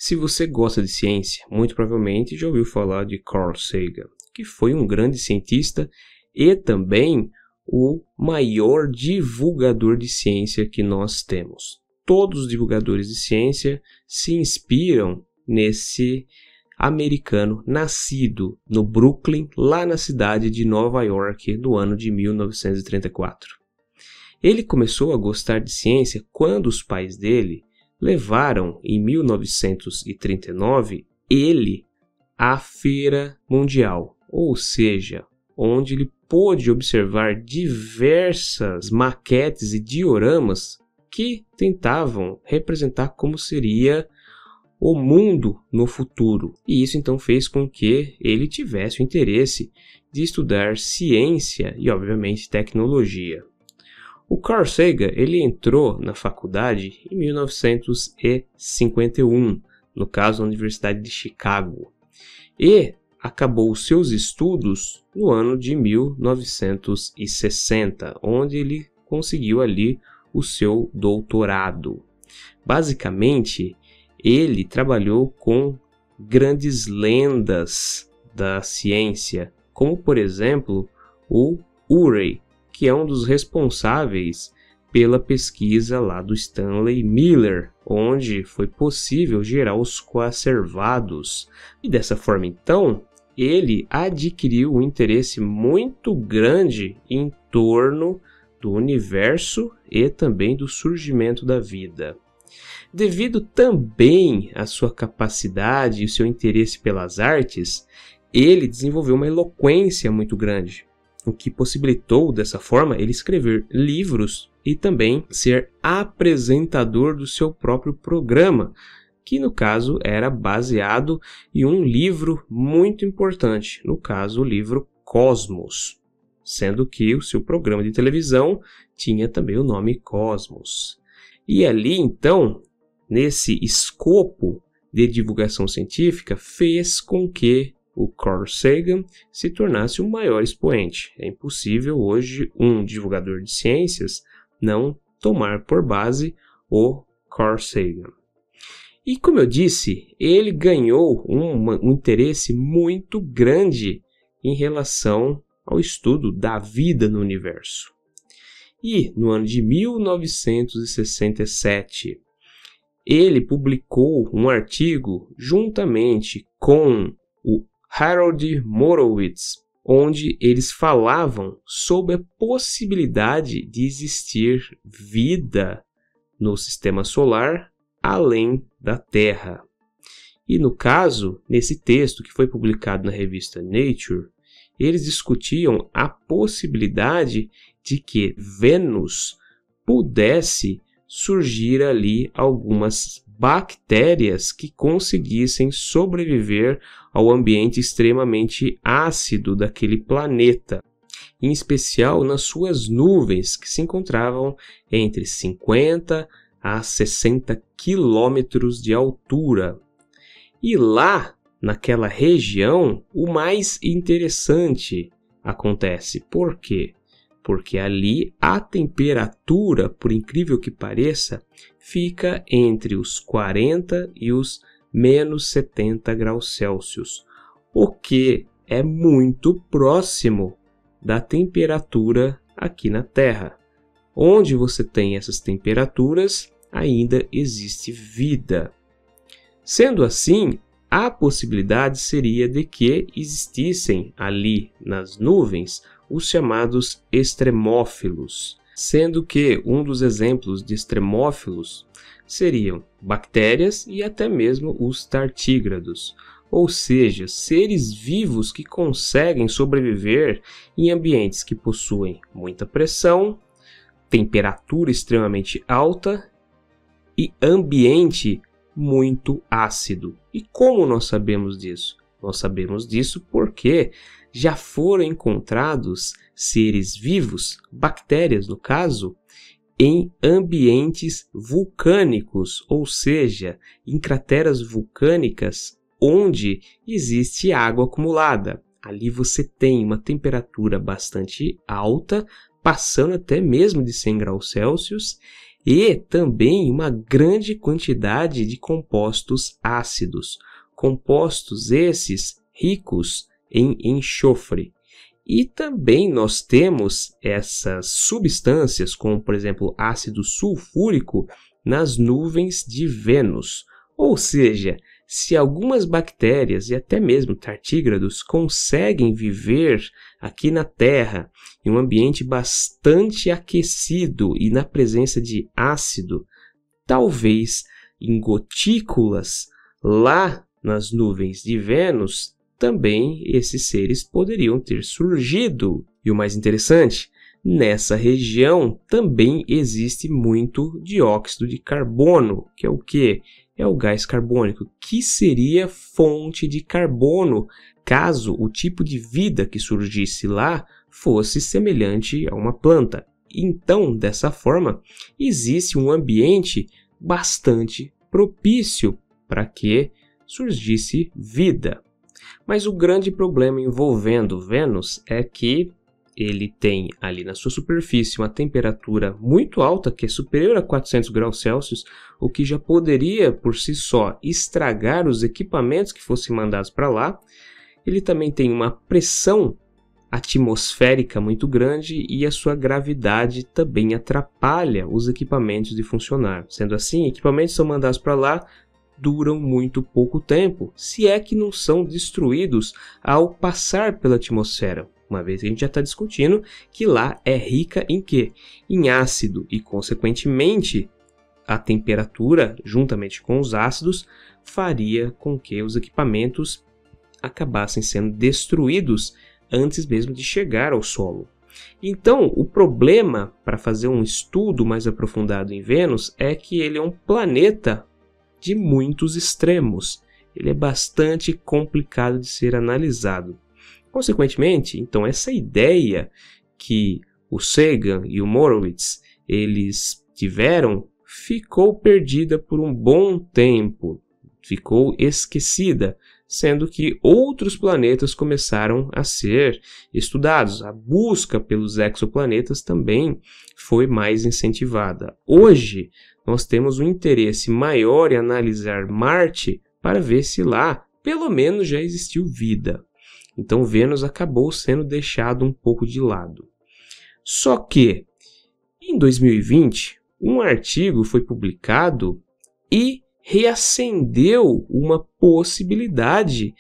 Se você gosta de ciência, muito provavelmente já ouviu falar de Carl Sagan, que foi um grande cientista e também o maior divulgador de ciência que nós temos. Todos os divulgadores de ciência se inspiram nesse americano nascido no Brooklyn, lá na cidade de Nova York, no ano de 1934. Ele começou a gostar de ciência quando os pais dele levaram, em 1939, ele à Feira Mundial, ou seja, onde ele pôde observar diversas maquetes e dioramas que tentavam representar como seria o mundo no futuro. E isso então fez com que ele tivesse o interesse de estudar ciência e, obviamente, tecnologia. O Carl Sagan ele entrou na faculdade em 1951, no caso na Universidade de Chicago, e acabou os seus estudos no ano de 1960, onde ele conseguiu ali o seu doutorado. Basicamente, ele trabalhou com grandes lendas da ciência, como por exemplo o Urey, que é um dos responsáveis pela pesquisa lá do Stanley Miller, onde foi possível gerar os coacervados. E dessa forma, então, ele adquiriu um interesse muito grande em torno do universo e também do surgimento da vida. Devido também à sua capacidade e o seu interesse pelas artes, ele desenvolveu uma eloquência muito grande, o que possibilitou, dessa forma, ele escrever livros e também ser apresentador do seu próprio programa, que no caso era baseado em um livro muito importante, no caso o livro Cosmos, sendo que o seu programa de televisão tinha também o nome Cosmos. E ali então, nesse escopo de divulgação científica, fez com que o Carl Sagan se tornasse o maior expoente. É impossível hoje um divulgador de ciências não tomar por base o Carl Sagan. E como eu disse, ele ganhou um interesse muito grande em relação ao estudo da vida no universo. E no ano de 1967, ele publicou um artigo juntamente com o Harold Morowitz, onde eles falavam sobre a possibilidade de existir vida no sistema solar além da Terra. E no caso, nesse texto que foi publicado na revista Nature, eles discutiam a possibilidade de que Vênus pudesse surgir ali algumas bactérias que conseguissem sobreviver ao ambiente extremamente ácido daquele planeta, em especial nas suas nuvens, que se encontravam entre 50 a 60 quilômetros de altura. E lá, naquela região, o mais interessante acontece. Por quê? Porque ali a temperatura, por incrível que pareça, fica entre os 40 e os menos 70 graus Celsius, o que é muito próximo da temperatura aqui na Terra. Onde você tem essas temperaturas, ainda existe vida. Sendo assim, a possibilidade seria de que existissem ali nas nuvens os chamados extremófilos, sendo que um dos exemplos de extremófilos seriam bactérias e até mesmo os tartígrados, ou seja, seres vivos que conseguem sobreviver em ambientes que possuem muita pressão, temperatura extremamente alta e ambiente muito ácido. E como nós sabemos disso? Nós sabemos disso porque já foram encontrados seres vivos, bactérias no caso, em ambientes vulcânicos, ou seja, em crateras vulcânicas onde existe água acumulada. Ali você tem uma temperatura bastante alta, passando até mesmo de 100 graus Celsius, e também uma grande quantidade de compostos ácidos, compostos esses ricos em enxofre. E também nós temos essas substâncias, como por exemplo ácido sulfúrico, nas nuvens de Vênus. Ou seja, se algumas bactérias e até mesmo tartígrados conseguem viver aqui na Terra em um ambiente bastante aquecido e na presença de ácido, talvez em gotículas lá nas nuvens de Vênus, também esses seres poderiam ter surgido. E o mais interessante, nessa região também existe muito dióxido de carbono, que é o quê? É o gás carbônico, que seria fonte de carbono caso o tipo de vida que surgisse lá fosse semelhante a uma planta. Então, dessa forma, existe um ambiente bastante propício para que surgisse vida. Mas o grande problema envolvendo Vênus é que ele tem ali na sua superfície uma temperatura muito alta, que é superior a 400 graus Celsius, o que já poderia por si só estragar os equipamentos que fossem mandados para lá. Ele também tem uma pressão atmosférica muito grande e a sua gravidade também atrapalha os equipamentos de funcionar. Sendo assim, equipamentos são mandados para lá, duram muito pouco tempo, se é que não são destruídos ao passar pela atmosfera. Uma vez que a gente já está discutindo que lá é rica em quê? Em ácido e, consequentemente, a temperatura, juntamente com os ácidos, faria com que os equipamentos acabassem sendo destruídos antes mesmo de chegar ao solo. Então, o problema para fazer um estudo mais aprofundado em Vênus é que ele é um planeta de muitos extremos. Ele é bastante complicado de ser analisado. Consequentemente, então, essa ideia que o Sagan e o Morowitz eles tiveram ficou perdida por um bom tempo, ficou esquecida, sendo que outros planetas começaram a ser estudados. A busca pelos exoplanetas também foi mais incentivada. Hoje, nós temos um interesse maior em analisar Marte para ver se lá, pelo menos, já existiu vida. Então, Vênus acabou sendo deixado um pouco de lado. Só que, em 2020, um artigo foi publicado e reacendeu uma possibilidade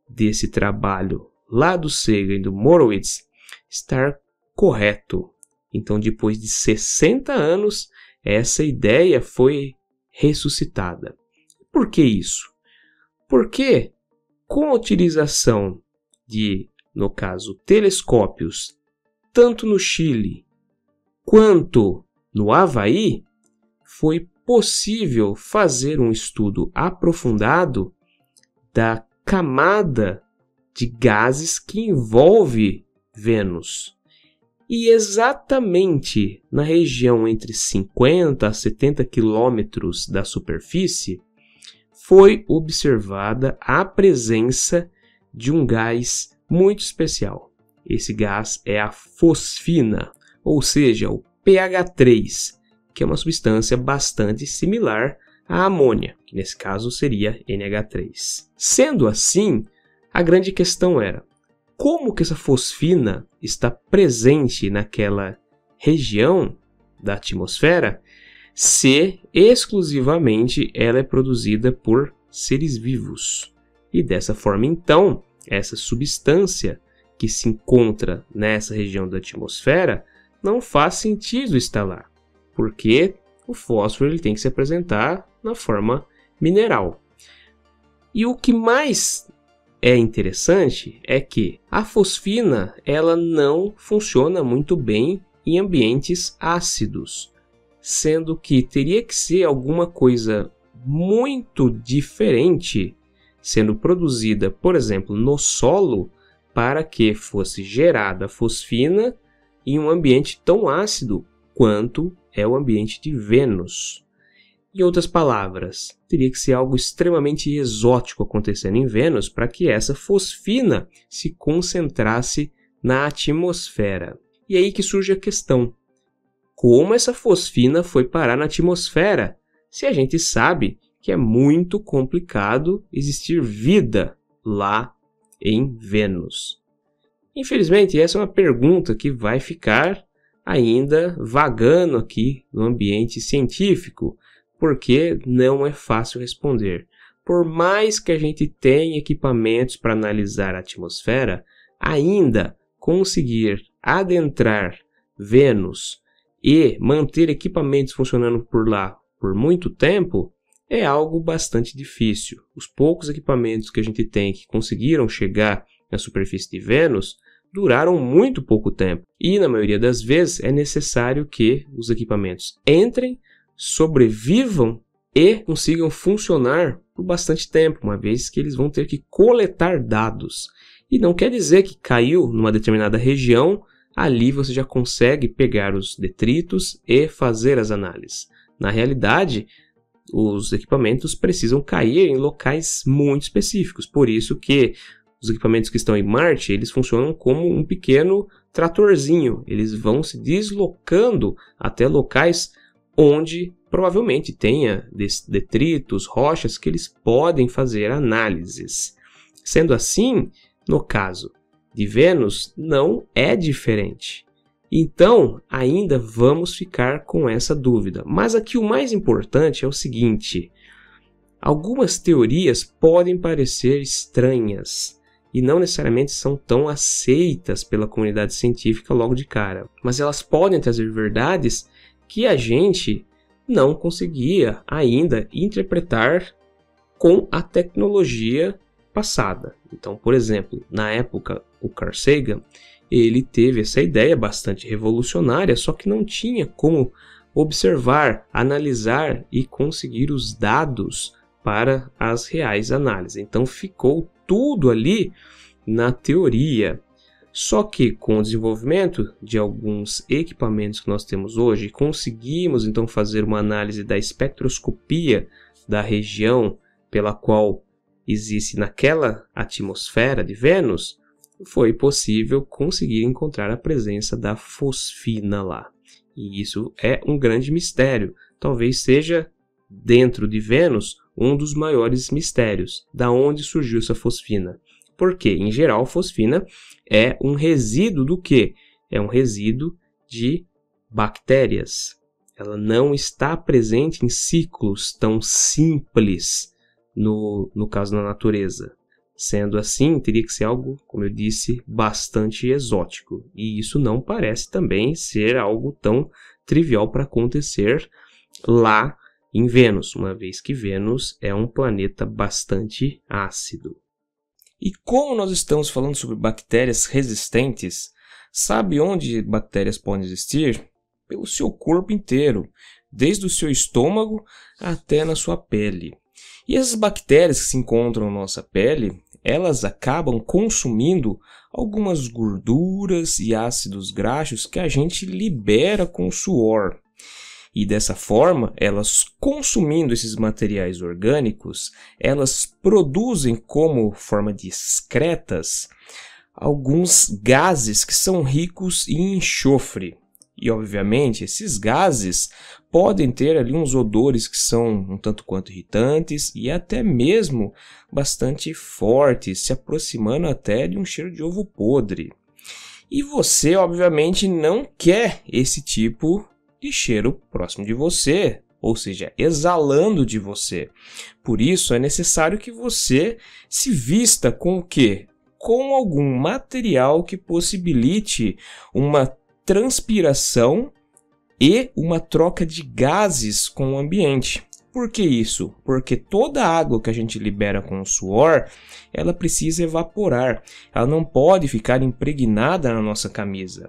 desse trabalho lá do Sagan e do Morowitz estar correto. Então, depois de 60 anos, essa ideia foi ressuscitada. Por que isso? Porque com a utilização de, no caso, telescópios, tanto no Chile quanto no Havaí, foi possível fazer um estudo aprofundado da camada de gases que envolve Vênus. E exatamente na região entre 50 a 70 quilômetros da superfície, foi observada a presença de um gás muito especial. Esse gás é a fosfina, ou seja, o pH3, que é uma substância bastante similar à amônia, que nesse caso seria NH3. Sendo assim, a grande questão era: como que essa fosfina está presente naquela região da atmosfera se exclusivamente ela é produzida por seres vivos? E dessa forma, então, essa substância que se encontra nessa região da atmosfera não faz sentido estar lá, porque o fósforo ele tem que se apresentar na forma mineral. E o que mais é interessante é que a fosfina ela não funciona muito bem em ambientes ácidos, sendo que teria que ser alguma coisa muito diferente sendo produzida, por exemplo, no solo, para que fosse gerada a fosfina em um ambiente tão ácido quanto é o ambiente de Vênus. Em outras palavras, teria que ser algo extremamente exótico acontecendo em Vênus para que essa fosfina se concentrasse na atmosfera. E aí que surge a questão: como essa fosfina foi parar na atmosfera, se a gente sabe que é muito complicado existir vida lá em Vênus? Infelizmente, essa é uma pergunta que vai ficar ainda vagando aqui no ambiente científico, porque não é fácil responder. Por mais que a gente tenha equipamentos para analisar a atmosfera, ainda conseguir adentrar Vênus e manter equipamentos funcionando por lá por muito tempo é algo bastante difícil. Os poucos equipamentos que a gente tem que conseguiram chegar na superfície de Vênus duraram muito pouco tempo. E na maioria das vezes é necessário que os equipamentos entrem, sobrevivam e consigam funcionar por bastante tempo, uma vez que eles vão ter que coletar dados. E não quer dizer que caiu numa determinada região, ali você já consegue pegar os detritos e fazer as análises. Na realidade, os equipamentos precisam cair em locais muito específicos, por isso que os equipamentos que estão em Marte, eles funcionam como um pequeno tratorzinho. Eles vão se deslocando até locais onde provavelmente tenha detritos, rochas que eles podem fazer análises. Sendo assim, no caso de Vênus, não é diferente. Então, ainda vamos ficar com essa dúvida. Mas aqui o mais importante é o seguinte: algumas teorias podem parecer estranhas e não necessariamente são tão aceitas pela comunidade científica logo de cara. Mas elas podem trazer verdades que a gente não conseguia ainda interpretar com a tecnologia passada. Então, por exemplo, na época, o Carl Sagan, ele teve essa ideia bastante revolucionária, só que não tinha como observar, analisar e conseguir os dados para as reais análises. Então ficou tudo ali na teoria. Só que com o desenvolvimento de alguns equipamentos que nós temos hoje, conseguimos então fazer uma análise da espectroscopia da região pela qual existe naquela atmosfera de Vênus, foi possível conseguir encontrar a presença da fosfina lá. E isso é um grande mistério. Talvez seja, dentro de Vênus, um dos maiores mistérios. Da onde surgiu essa fosfina? Porque, em geral, fosfina é um resíduo do quê? É um resíduo de bactérias. Ela não está presente em ciclos tão simples no caso da natureza. Sendo assim, teria que ser algo, como eu disse, bastante exótico. E isso não parece também ser algo tão trivial para acontecer lá em Vênus, uma vez que Vênus é um planeta bastante ácido. E como nós estamos falando sobre bactérias resistentes, sabe onde bactérias podem existir? Pelo seu corpo inteiro, desde o seu estômago até na sua pele. E essas bactérias que se encontram na nossa pele, elas acabam consumindo algumas gorduras e ácidos graxos que a gente libera com o suor. E dessa forma, elas consumindo esses materiais orgânicos, elas produzem como forma de excretas alguns gases que são ricos em enxofre. E obviamente esses gases podem ter ali uns odores que são um tanto quanto irritantes e até mesmo bastante fortes, se aproximando até de um cheiro de ovo podre. E você obviamente não quer esse tipo de cheiro próximo de você, ou seja, exalando de você. Por isso é necessário que você se vista com o quê? Com algum material que possibilite uma transpiração e uma troca de gases com o ambiente. Por que isso? Porque toda a água que a gente libera com o suor, ela precisa evaporar. Ela não pode ficar impregnada na nossa camisa.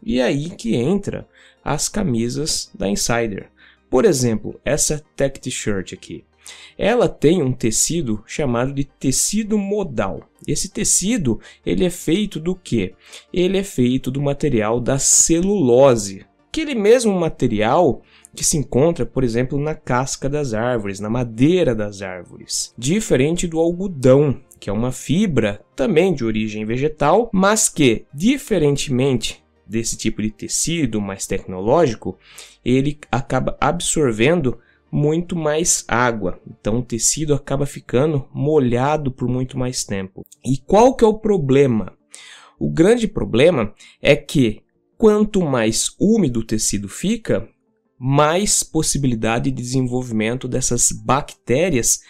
E é aí que entra as camisas da Insider. Por exemplo, essa Tech T-shirt aqui. Ela tem um tecido chamado de tecido modal. Esse tecido, ele é feito do quê? Ele é feito do material da celulose. Aquele mesmo material que se encontra, por exemplo, na casca das árvores, na madeira das árvores. Diferente do algodão, que é uma fibra também de origem vegetal, mas que, diferentemente desse tipo de tecido mais tecnológico, ele acaba absorvendo muito mais água. Então o tecido acaba ficando molhado por muito mais tempo. E qual que é o problema? O grande problema é que quanto mais úmido o tecido fica, mais possibilidade de desenvolvimento dessas bactérias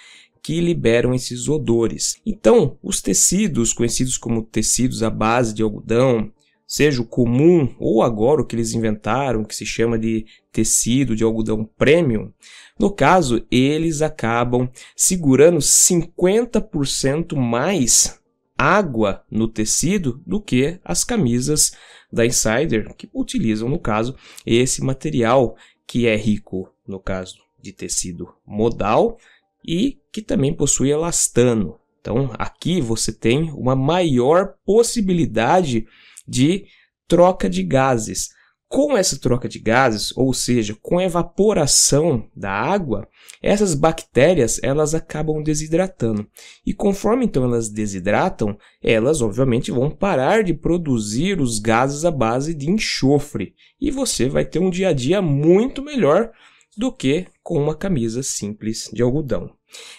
que liberam esses odores. Então, os tecidos conhecidos como tecidos à base de algodão, seja o comum ou agora o que eles inventaram, que se chama de tecido de algodão premium, no caso, eles acabam segurando 50% mais água no tecido do que as camisas da Insider, que utilizam, no caso, esse material que é rico, no caso, de tecido modal e que também possui elastano. Então, aqui você tem uma maior possibilidade de troca de gases. Com essa troca de gases, ou seja, com a evaporação da água, essas bactérias elas acabam desidratando. E conforme então elas desidratam, elas obviamente vão parar de produzir os gases à base de enxofre. E você vai ter um dia a dia muito melhor do que com uma camisa simples de algodão.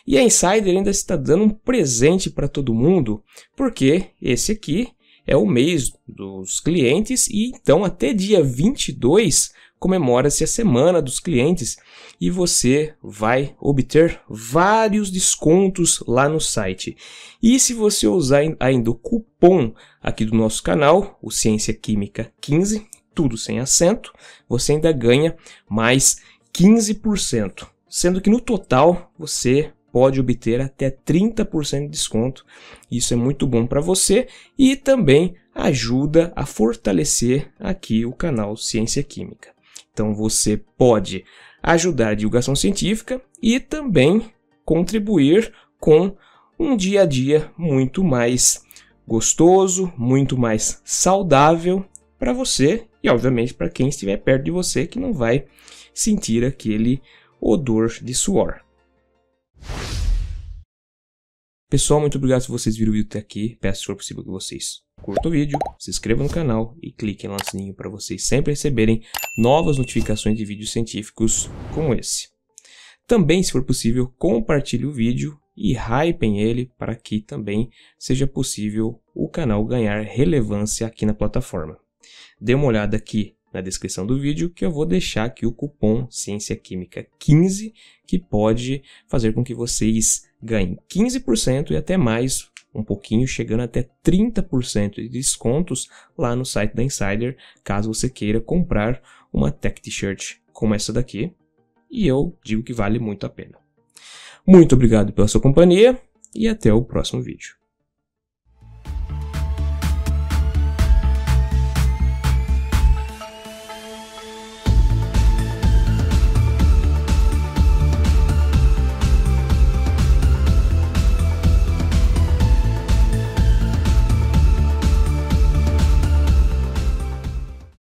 E a Insider ainda está dando um presente para todo mundo, porque esse aqui é o mês dos clientes e então até dia 22 comemora-se a semana dos clientes e você vai obter vários descontos lá no site. E se você usar ainda o cupom aqui do nosso canal, o Ciência Química 15, tudo sem acento, você ainda ganha mais 15%, sendo que no total você pode obter até 30% de desconto. Isso é muito bom para você e também ajuda a fortalecer aqui o canal Ciência Química. Então você pode ajudar a divulgação científica e também contribuir com um dia a dia muito mais gostoso, muito mais saudável para você e obviamente para quem estiver perto de você, que não vai sentir aquele odor de suor. Pessoal, muito obrigado se vocês viram o vídeo até aqui. Peço, se for possível, que vocês curtam o vídeo, se inscrevam no canal e cliquem lá no sininho para vocês sempre receberem novas notificações de vídeos científicos como esse. Também, se for possível, compartilhe o vídeo e hypem ele para que também seja possível o canal ganhar relevância aqui na plataforma. Dê uma olhada aqui na descrição do vídeo que eu vou deixar aqui o cupom Ciência Química 15, que pode fazer com que vocês ganhem 15% e até mais, um pouquinho, chegando até 30% de descontos lá no site da Insider, caso você queira comprar uma tech t-shirt como essa daqui, e eu digo que vale muito a pena. Muito obrigado pela sua companhia e até o próximo vídeo.